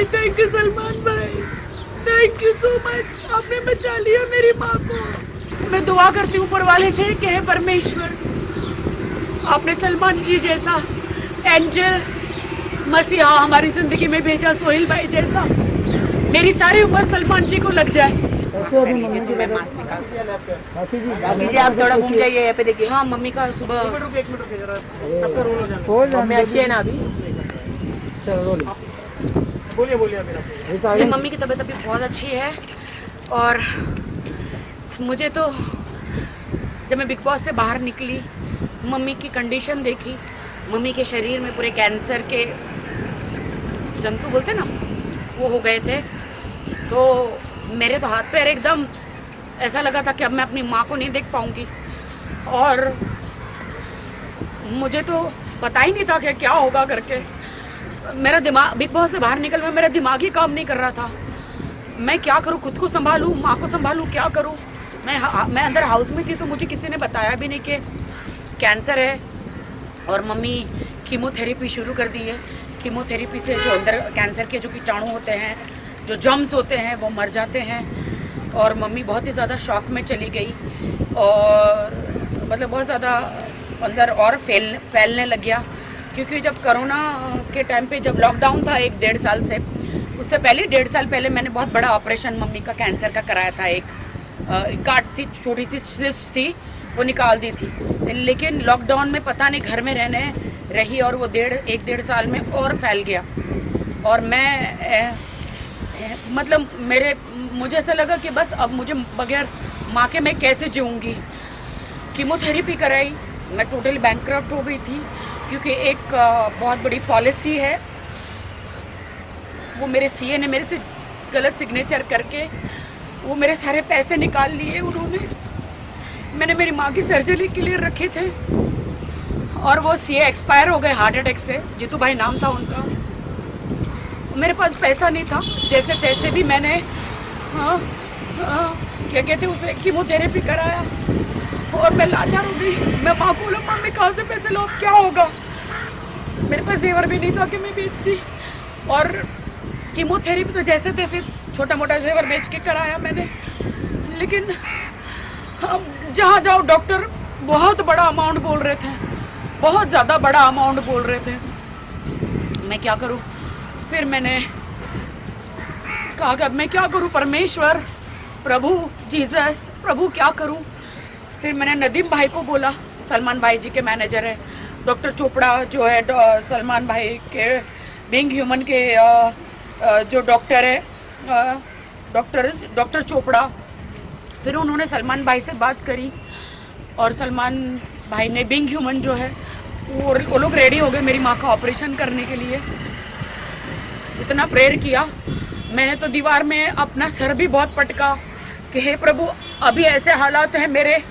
भाई, thank you Salman भाई, thank you so much, आपने बचा लिया मेरी माँ को। मैं दुआ करती हूँ ऊपर वाले से कि हे परमेश्वर, आपने सलमान जी जैसा एंजल मसीहा हमारी जिंदगी में भेजा, सोहेल भाई जैसा, मेरी सारी उम्र सलमान जी को लग जाए। मास्क पहन लीजिए तो मैं मास्क निकाल सकता लीजिए। आप थोड़ा घूम जाइए, यहाँ पे देखिए। हाँ, मम्मी का सुबह मम्मी अच्छी है ना अभी? बोलिए। मम्मी की तबीयत अभी बहुत अच्छी है। और मुझे तो जब मैं बिग बॉस से बाहर निकली, मम्मी की कंडीशन देखी, मम्मी के शरीर में पूरे कैंसर के जंतु बोलते ना, वो हो गए थे। तो मेरे तो हाथ पैर एकदम ऐसा लगा था कि अब मैं अपनी माँ को नहीं देख पाऊँगी। और मुझे तो पता ही नहीं था कि क्या होगा करके। मेरा दिमाग बिग बॉस से बाहर निकल में मेरा दिमाग ही काम नहीं कर रहा था। मैं क्या करूँ, खुद को संभालूँ, माँ को संभालूँ, क्या करूँ। मैं अंदर हाउस में थी तो मुझे किसी ने बताया भी नहीं कि कैंसर है। और मम्मी कीमोथेरेपी शुरू कर दी है। कीमोथेरेपी से जो अंदर कैंसर के जो कीटाणु होते हैं, जो जर्म्स होते हैं, वो मर जाते हैं। और मम्मी बहुत ही ज़्यादा शॉक में चली गई और मतलब बहुत ज़्यादा अंदर और फैलने लग गया। क्योंकि जब कोरोना के टाइम पे जब लॉकडाउन था 1-1.5 साल से, उससे पहले 1.5 साल पहले मैंने बहुत बड़ा ऑपरेशन मम्मी का कैंसर का कराया था। एक गांठ थी, छोटी सी सिस्ट थी, वो निकाल दी थी। लेकिन लॉकडाउन में पता नहीं घर में रहने रही और वो 1-1.5 साल में और फैल गया। और मैं मतलब मुझे ऐसा लगा कि बस अब मुझे बगैर माँ के मैं कैसे जीऊँगी। कीमोथेरेपी कराई, मैं टोटली बैंकक्रप्ट हो गई थी। क्योंकि एक बहुत बड़ी पॉलिसी है, वो मेरे सीए ने मेरे से गलत सिग्नेचर करके वो मेरे सारे पैसे निकाल लिए उन्होंने। मैंने मेरी माँ की सर्जरी के लिए रखे थे और वो सीए एक्सपायर हो गए हार्ट अटैक से। जीतू भाई नाम था उनका। मेरे पास पैसा नहीं था, जैसे तैसे भी मैंने क्या कहते उसे कीमोथेरेपी कराया और मैं लाचार हो गई। मैं माँ को बोला, मम्मी कहाँ से पैसे लो, क्या होगा। मेरे पास जेवर भी नहीं था कि मैं बेचती। और कीमोथेरेपी तो जैसे तैसे छोटा मोटा जेवर बेच के कराया मैंने। लेकिन अब जहाँ जाओ डॉक्टर बहुत बड़ा अमाउंट बोल रहे थे, बहुत ज़्यादा बड़ा अमाउंट बोल रहे थे। मैं क्या करूँ। फिर मैंने कहा कि अब मैं क्या करूँ, परमेश्वर, प्रभु जीसस, प्रभु क्या करूँ। फिर मैंने नदीम भाई को बोला, सलमान भाई जी के मैनेजर है, डॉक्टर चोपड़ा जो है सलमान भाई के बीइंग ह्यूमन के जो डॉक्टर है, डॉक्टर चोपड़ा। फिर उन्होंने सलमान भाई से बात करी और सलमान भाई ने बीइंग ह्यूमन जो है वो लोग रेडी हो गए मेरी माँ का ऑपरेशन करने के लिए। इतना प्रेयर किया मैंने तो दीवार में अपना सर भी बहुत पटका कि हे प्रभु, अभी ऐसे हालात हैं मेरे,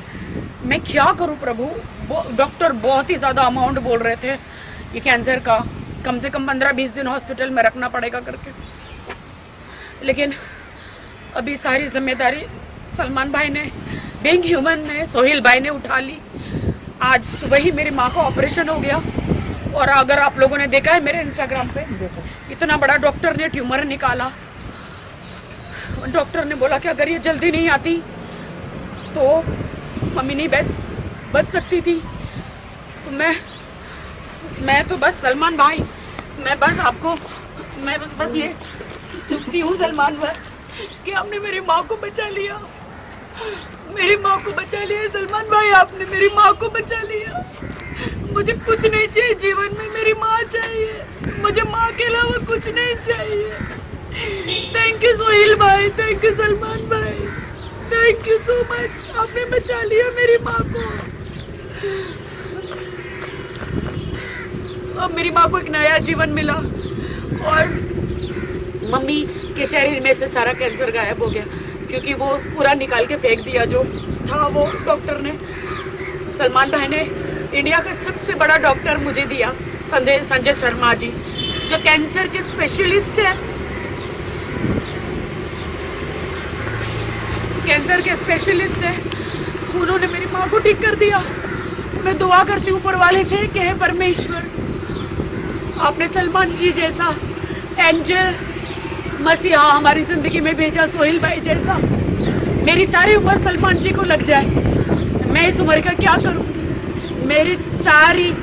मैं क्या करूं प्रभु। डॉक्टर बहुत ही ज़्यादा अमाउंट बोल रहे थे ये कैंसर का, कम से कम 15-20 दिन हॉस्पिटल में रखना पड़ेगा करके। लेकिन अभी सारी जिम्मेदारी सलमान भाई ने, बीइंग ह्यूमन ने, सोहेल भाई ने उठा ली। आज सुबह ही मेरी माँ का ऑपरेशन हो गया। और अगर आप लोगों ने देखा है मेरे इंस्टाग्राम पे, इतना बड़ा डॉक्टर ने ट्यूमर निकाला। डॉक्टर ने बोला कि अगर ये जल्दी नहीं आती तो मम्मी नहीं बच सकती थी। तो मैं तो बस सलमान भाई, मैं बस ये चुपती हूँ सलमान भाई कि आपने मेरी माँ को बचा लिया, मेरी माँ को बचा लिया। सलमान भाई, आपने मेरी माँ को बचा लिया। मुझे कुछ नहीं चाहिए जीवन में, मेरी माँ चाहिए। मुझे माँ के अलावा कुछ नहीं चाहिए। थैंक यू सोहेल भाई, थैंक यू सलमान भाई, थैंक यू सो मच, आपने बचा लिया मेरी माँ को। अब मेरी माँ को एक नया जीवन मिला और मम्मी के शरीर में से सारा कैंसर गायब हो गया। क्योंकि वो पूरा निकाल के फेंक दिया जो था, वो डॉक्टर ने, सलमान भाई ने इंडिया का सबसे बड़ा डॉक्टर मुझे दिया, संजय शर्मा जी, जो कैंसर के स्पेशलिस्ट है। कैंसर के स्पेशलिस्ट है, उन्होंने मेरी माँ को ठीक कर दिया। मैं दुआ करती हूँ ऊपर वाले से कि हे परमेश्वर, आपने सलमान जी जैसा एंजल मसीहा हमारी जिंदगी में भेजा सोहेल भाई जैसा। मेरी सारी उम्र सलमान जी को लग जाए, मैं इस उम्र का क्या करूँगी। मेरी सारी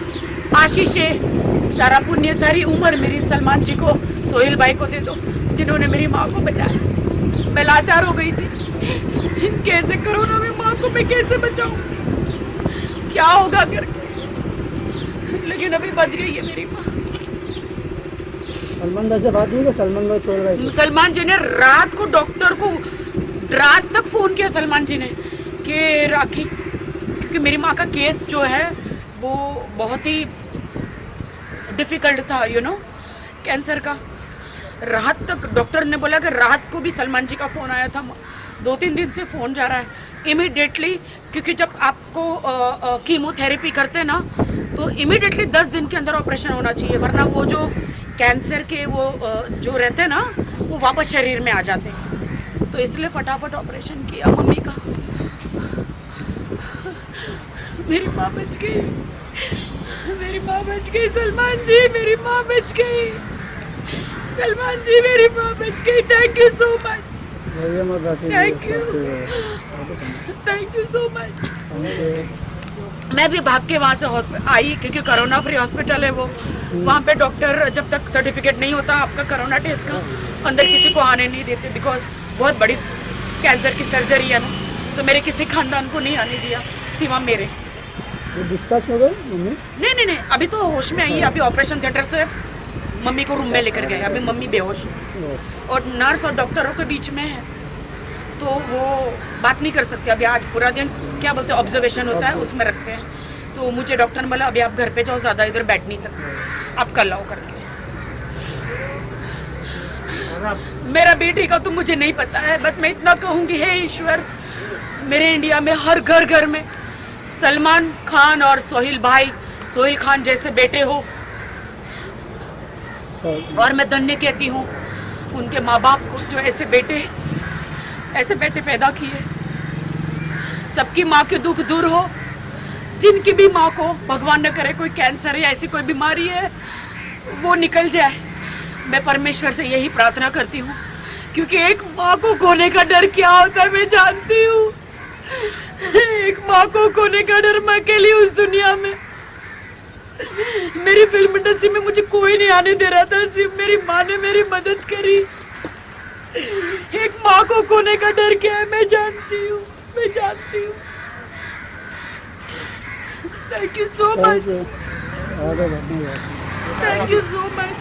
आशीषें, सारा पुण्य, सारी उम्र मेरी सलमान जी को, सोहेल भाई को दे दो, जिन्होंने मेरी माँ को बचाया। मैं लाचार हो गई थी, कैसे कोरोना में माँ को मैं कैसे बचाऊंगी, क्या होगा करके, लेकिन अभी बच गई है मेरी माँ। सलमान भाई से बात हुई? सलमान भाई सोहेल भाई से? सलमान जी ने रात को डॉक्टर को रात तक फोन किया सलमान जी ने कि राखी, क्योंकि मेरी माँ का केस जो है वो बहुत ही डिफिकल्ट था, कैंसर का। रात तक डॉक्टर ने बोला कि रात को भी सलमान जी का फ़ोन आया था, 2-3 दिन से फ़ोन जा रहा है इमीडिएटली, क्योंकि जब आपको कीमोथेरेपी करते हैं ना तो इमीडिएटली 10 दिन के अंदर ऑपरेशन होना चाहिए, वरना वो जो कैंसर के वो जो रहते हैं ना वो वापस शरीर में आ जाते हैं। तो इसलिए फटाफट ऑपरेशन किया मम्मी का। मेरी माँ बच गई, मेरी माँ बच गई, सलमान जी मेरी माँ बच गई, सलमान जी मेरी माँ बच गई। Thank you so much, thank you so much. मैं भी भाग के वहाँ से आई, क्योंकि कोरोना फ्री हॉस्पिटल है वो। वहाँ पे डॉक्टर जब तक सर्टिफिकेट नहीं होता आपका कोरोना टेस्ट का, अंदर किसी को आने नहीं देते, बिकॉज बहुत बड़ी कैंसर की सर्जरी है ना, तो मेरे किसी खानदान को नहीं आने दिया सिवा मेरे। डिस्चार्ज हो गए मम्मी? नहीं, अभी तो होश में आई है। अभी ऑपरेशन थिएटर से मम्मी को रूम में लेकर गए, अभी मम्मी बेहोश है और नर्स और डॉक्टरों के बीच में है, तो वो बात नहीं कर सकते। अभी आज पूरा दिन क्या बोलते हैं ऑब्जर्वेशन होता है, उसमें रखते हैं। तो मुझे डॉक्टर ने बोला अभी आप घर पे जाओ, ज़्यादा इधर बैठ नहीं सकते, आप कल आओ करके। मेरा बेटी का तो मुझे नहीं पता है, बट मैं इतना कहूँगी, हे ईश्वर, मेरे इंडिया में हर घर में सलमान खान और सोहेल खान जैसे बेटे हो। और मैं धन्य कहती हूँ उनके माँ बाप को जो ऐसे बेटे पैदा किए। सबकी माँ के दुख दूर हो, जिनकी भी माँ को भगवान न करे कोई कैंसर या ऐसी कोई बीमारी है वो निकल जाए। मैं परमेश्वर से यही प्रार्थना करती हूँ, क्योंकि एक माँ को खोने का डर क्या होता है मैं जानती हूँ। एक माँ को खोने का डर, मैं अकेली उस दुनिया में। मेरी फिल्म इंडस्ट्री में मुझे कोई नहीं आने दे रहा था, सिर्फ मेरी माँ ने मेरी मदद करी। एक माँ को खोने का डर क्या है मैं जानती हूँ। Thank you so much, thank you so much.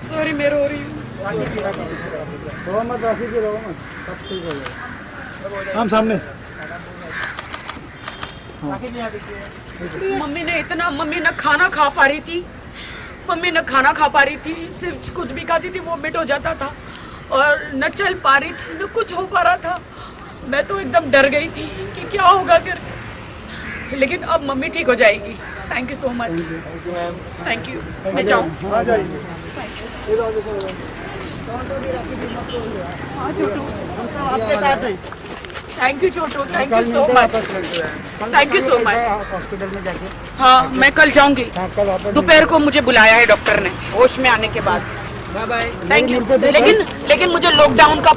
Sorry मैं रो रही हूँ। हम सामने मम्मी न खाना खा पा रही थी, सिर्फ कुछ भी खाती थी वोमिट हो जाता था, और न चल पा रही थी, न कुछ हो पा रहा था। मैं तो एकदम डर गई थी कि क्या होगा करके, लेकिन अब मम्मी ठीक हो जाएगी। Thank you so much, thank you. मैं जाऊँ? आपके साथ हैं। Thank you Chhotu, thank you so much, thank you so much. Hospital में जाके हाँ मैं कल जाऊंगी, दोपहर को मुझे बुलाया है डॉक्टर ने, होश में आने के बाद। Thank you. लेकिन मुझे लॉकडाउन का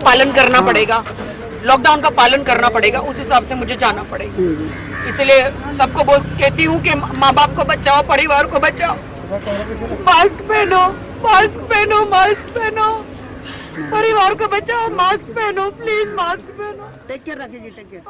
पालन करना पड़ेगा, उस हिसाब से मुझे जाना पड़ेगा। इसलिए सबको कहती हूँ कि माँ बाप को बचाओ, परिवार को बचाओ, मास्क पहनो, परिवार को बचाओ, मास्क पहनो, प्लीज मास्क पहनो। टेक केयर रखिए जी, टेक केयर।